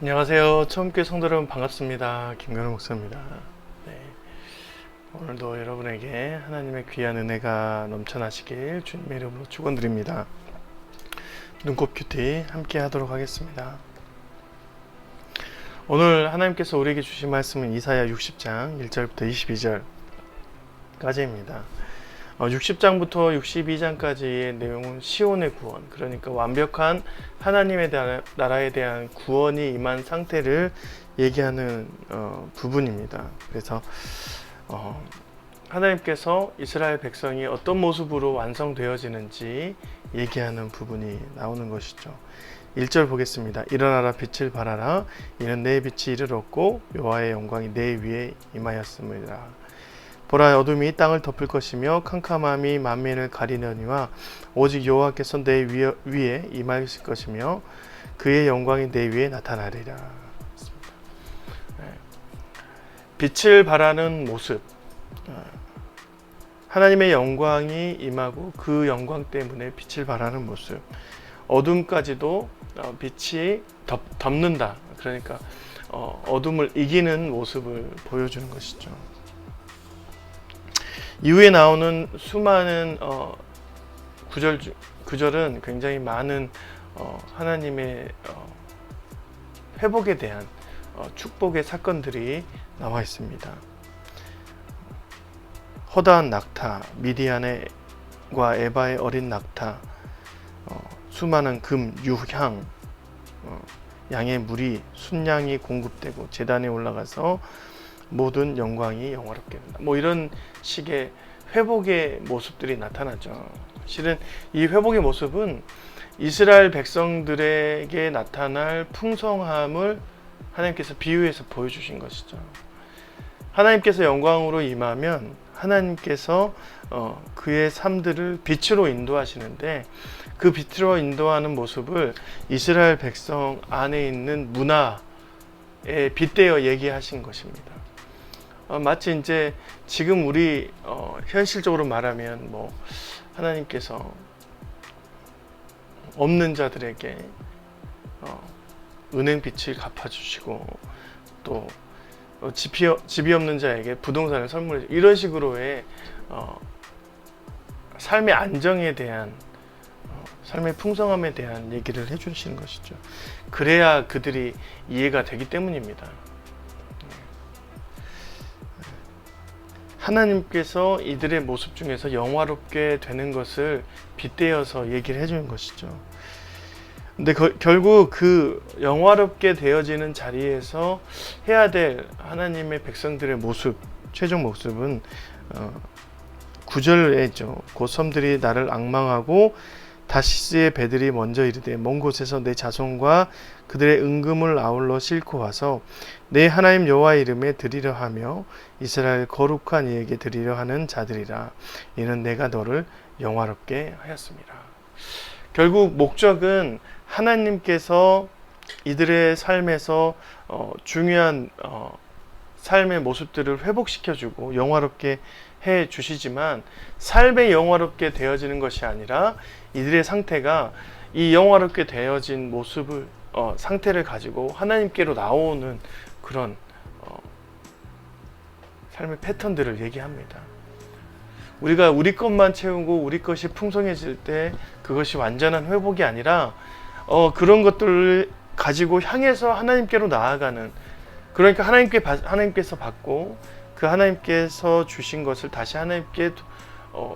안녕하세요. 처음께 성도 여러분 반갑습니다. 김건우 목사입니다. 네, 오늘도 여러분에게 하나님의 귀한 은혜가 넘쳐나시길 주님의 이름으로 축원드립니다. 눈꽃 큐티 함께 하도록 하겠습니다. 오늘 하나님께서 우리에게 주신 말씀은 이사야 60장 1절부터 22절까지입니다. 60장부터 62장까지의 내용은 시온의 구원, 그러니까 완벽한 하나님의 나라에 대한 구원이 임한 상태를 얘기하는 부분입니다. 그래서 하나님께서 이스라엘 백성이 어떤 모습으로 완성되어지는지 얘기하는 부분이 나오는 것이죠. 1절 보겠습니다. 일어나라, 빛을 발하라. 이는 내 빛이 이르렀고 여호와의 영광이 내 위에 임하였음이라. 보라, 어둠이 땅을 덮을 것이며 캄캄함이 만민을 가리려니와 오직 여호와께서 내 위에 임하실 것이며 그의 영광이 내 위에 나타나리라. 빛을 발하는 모습, 하나님의 영광이 임하고 그 영광 때문에 빛을 발하는 모습, 어둠까지도 빛이 덮는다. 그러니까 어둠을 이기는 모습을 보여주는 것이죠. 이후에 나오는 수많은 구절은 굉장히 많은 하나님의 회복에 대한 축복의 사건들이 나와 있습니다. 허다한 낙타, 미디안과 에바의 어린 낙타, 수많은 금, 유향, 양의 물이 순양이 공급되고 제단에 올라가서 모든 영광이 영화롭게 된다. 이런 식의 회복의 모습들이 나타나죠. 실은 이 회복의 모습은 이스라엘 백성들에게 나타날 풍성함을 하나님께서 비유해서 보여주신 것이죠. 하나님께서 영광으로 임하면 하나님께서 그의 삶들을 빛으로 인도하시는데 그 빛으로 인도하는 모습을 이스라엘 백성 안에 있는 문화에 빗대어 얘기하신 것입니다. 마치 이제 지금 우리 현실적으로 말하면 하나님께서 없는 자들에게 은행빚을 갚아주시고 또 집이 없는 자에게 부동산을 선물해 주고 이런 식으로의 삶의 안정에 대한 삶의 풍성함에 대한 얘기를 해주시는 것이죠. 그래야 그들이 이해가 되기 때문입니다. 하나님께서 이들의 모습 중에서 영화롭게 되는 것을 빗대어서 얘기를 해주는 것이죠. 근데 결국 그 영화롭게 되어지는 자리에서 해야 될 하나님의 백성들의 모습, 최종 모습은 9절에죠. 곧 섬들이 나를 앙망하고 다시스의 배들이 먼저 이르되 먼 곳에서 내 자손과 그들의 은금을 아울러 싣고 와서 내 하나님 여호와의 이름에 드리려 하며 이스라엘 거룩한 이에게 드리려 하는 자들이라. 이는 내가 너를 영화롭게 하였습니다. 결국 목적은 하나님께서 이들의 삶에서 중요한 삶의 모습들을 회복시켜주고 영화롭게 해 주시지만 삶의 영화롭게 되어지는 것이 아니라 이들의 상태가 이 영화롭게 되어진 모습을 상태를 가지고 하나님께로 나오는 그런 삶의 패턴들을 얘기합니다. 우리가 우리 것만 채우고 우리 것이 풍성해질 때 그것이 완전한 회복이 아니라 그런 것들을 가지고 향해서 하나님께로 나아가는, 그러니까 하나님께서 받고 그 하나님께서 주신 것을 다시 하나님께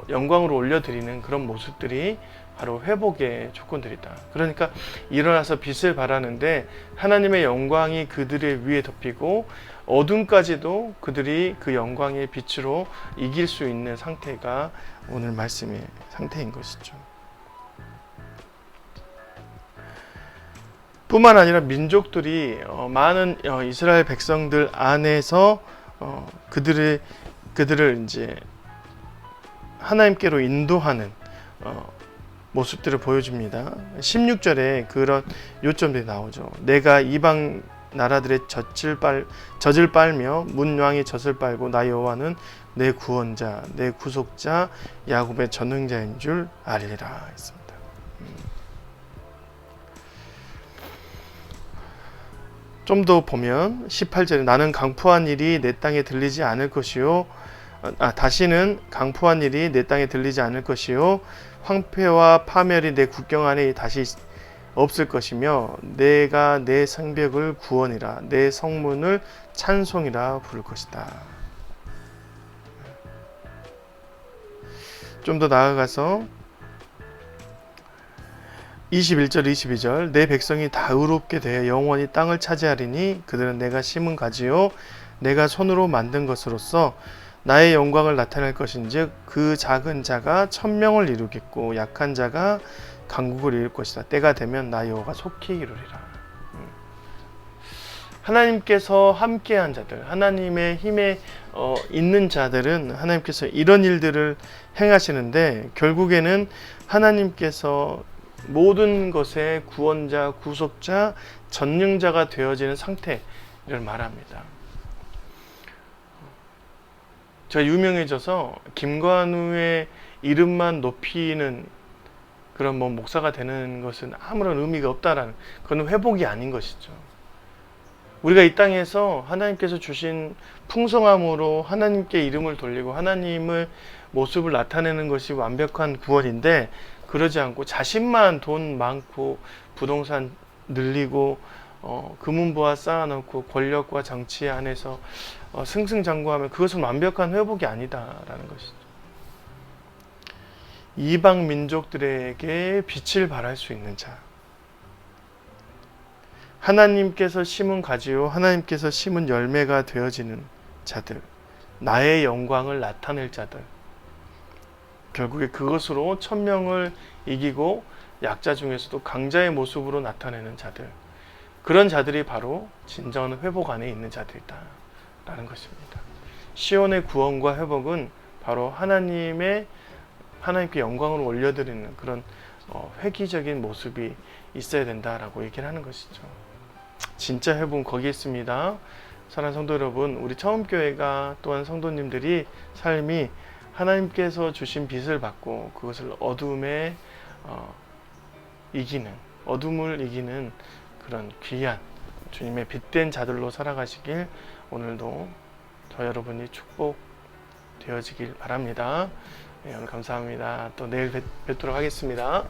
영광으로 올려드리는 그런 모습들이 바로 회복의 조건들이다. 그러니까 일어나서 빛을 발하는데 하나님의 영광이 그들의 위에 덮이고 어둠까지도 그들이 그 영광의 빛으로 이길 수 있는 상태가 오늘 말씀의 상태인 것이죠. 뿐만 아니라 민족들이 많은 이스라엘 백성들 안에서 그들을 이제 하나님께로 인도하는 모습들을 보여줍니다. 16절에 그런 요점들이 나오죠. 내가 이방 나라들의 젖을 빨며 문왕의 젖을 빨고 나 여호와는 내 구원자, 내 구속자, 야곱의 전능자인 줄 알리라 했습니다. 좀 더 보면 18절에 나는 강포한 일이 내 땅에 들리지 않을 것이요. 다시는 강포한 일이 내 땅에 들리지 않을 것이요. 황폐와 파멸이 내 국경 안에 다시 없을 것이며 내가 내 성벽을 구원이라 내 성문을 찬송이라 부를 것이다. 좀 더 나아가서 21절 22절 내 백성이 다 의롭게 되어 영원히 땅을 차지하리니 그들은 내가 심은 가지요 내가 손으로 만든 것으로서 나의 영광을 나타낼 것인즉 그 작은 자가 천명을 이루겠고 약한 자가 강국을 이룰 것이다. 때가 되면 나 여호와가 속히 이루리라. 하나님께서 함께한 자들, 하나님의 힘에 있는 자들은 하나님께서 이런 일들을 행하시는데 결국에는 하나님께서 모든 것의 구원자, 구속자, 전능자가 되어지는 상태를 말합니다. 제가 유명해져서 김관우의 이름만 높이는 그런 목사가 되는 것은 아무런 의미가 없다라는, 그건 회복이 아닌 것이죠. 우리가 이 땅에서 하나님께서 주신 풍성함으로 하나님께 이름을 돌리고 하나님의 모습을 나타내는 것이 완벽한 구원인데, 그러지 않고 자신만 돈 많고 부동산 늘리고 금은보화 쌓아놓고 권력과 정치 안에서 승승장구하면 그것은 완벽한 회복이 아니다라는 것이죠. 이방 민족들에게 빛을 발할 수 있는 자, 하나님께서 심은 가지요 하나님께서 심은 열매가 되어지는 자들, 나의 영광을 나타낼 자들, 결국에 그것으로 천명을 이기고 약자 중에서도 강자의 모습으로 나타내는 자들, 그런 자들이 바로 진정한 회복 안에 있는 자들이다 라는 것입니다. 시온의 구원과 회복은 바로 하나님께 영광을 올려드리는 그런 획기적인 모습이 있어야 된다라고 얘기를 하는 것이죠. 진짜 회복은 거기에 있습니다. 사랑하는 성도 여러분, 우리 처음교회가 또한 성도님들이 삶이 하나님께서 주신 빛을 받고 그것을 어둠을 이기는 그런 귀한 주님의 빛된 자들로 살아가시길 오늘도 저 여러분이 축복되어지길 바랍니다. 네, 오늘 감사합니다. 또 내일 뵙도록 하겠습니다.